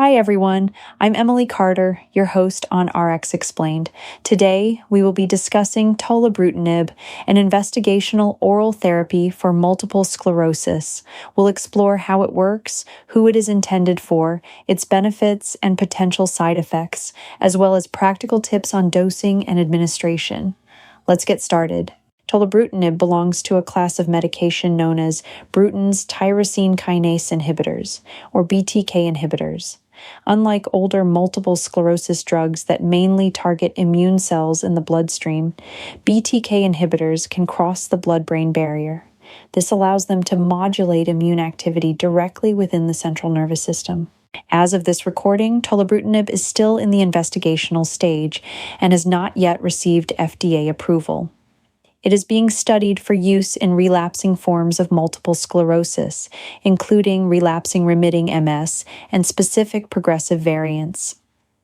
Hi everyone, I'm Emily Carter, your host on RX Explained. Today, we will be discussing Tolebrutinib, an investigational oral therapy for multiple sclerosis. We'll explore how it works, who it is intended for, its benefits and potential side effects, as well as practical tips on dosing and administration. Let's get started. Tolebrutinib belongs to a class of medication known as Bruton's tyrosine kinase inhibitors, or BTK inhibitors. Unlike older multiple sclerosis drugs that mainly target immune cells in the bloodstream, BTK inhibitors can cross the blood-brain barrier. This allows them to modulate immune activity directly within the central nervous system. As of this recording, Tolebrutinib is still in the investigational stage and has not yet received FDA approval. It is being studied for use in relapsing forms of multiple sclerosis, including relapsing-remitting MS and specific progressive variants.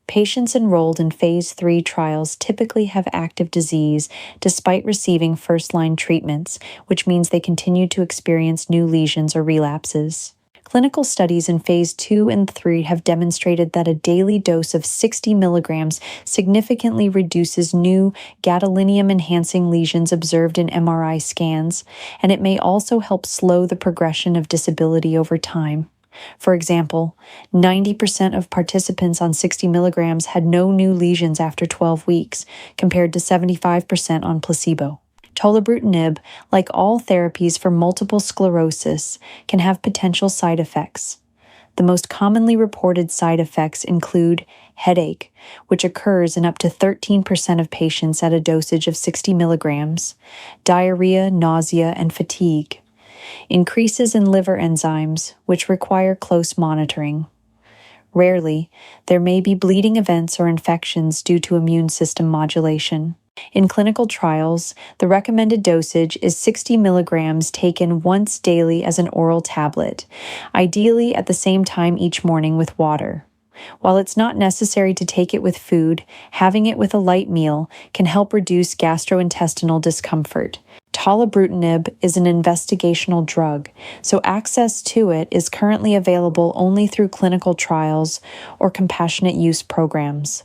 Patients enrolled in Phase 3 trials typically have active disease despite receiving first-line treatments, which means they continue to experience new lesions or relapses. Clinical studies in Phase 2 and 3 have demonstrated that a daily dose of 60 milligrams significantly reduces new gadolinium-enhancing lesions observed in MRI scans, and it may also help slow the progression of disability over time. For example, 90% of participants on 60 milligrams had no new lesions after 12 weeks, compared to 75% on placebo. Tolebrutinib, like all therapies for multiple sclerosis, can have potential side effects. The most commonly reported side effects include headache, which occurs in up to 13% of patients at a dosage of 60 milligrams, diarrhea, nausea, and fatigue, increases in liver enzymes, which require close monitoring. Rarely, there may be bleeding events or infections due to immune system modulation. In clinical trials, the recommended dosage is 60 milligrams taken once daily as an oral tablet, ideally at the same time each morning with water. While it's not necessary to take it with food, having it with a light meal can help reduce gastrointestinal discomfort. Tolebrutinib is an investigational drug, so access to it is currently available only through clinical trials or compassionate use programs.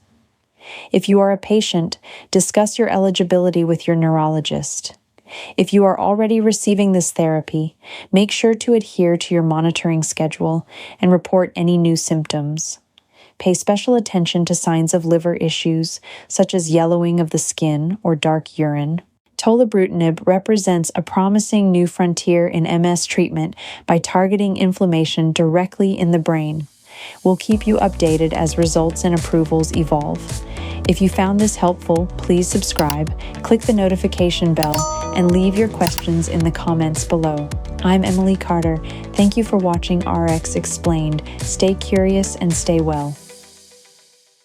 If you are a patient, discuss your eligibility with your neurologist. If you are already receiving this therapy, make sure to adhere to your monitoring schedule and report any new symptoms. Pay special attention to signs of liver issues, such as yellowing of the skin or dark urine. Tolebrutinib represents a promising new frontier in MS treatment by targeting inflammation directly in the brain. We'll keep you updated as results and approvals evolve. If you found this helpful, please subscribe, click the notification bell, and leave your questions in the comments below. I'm Emily Carter. Thank you for watching RX Explained. Stay curious and stay well.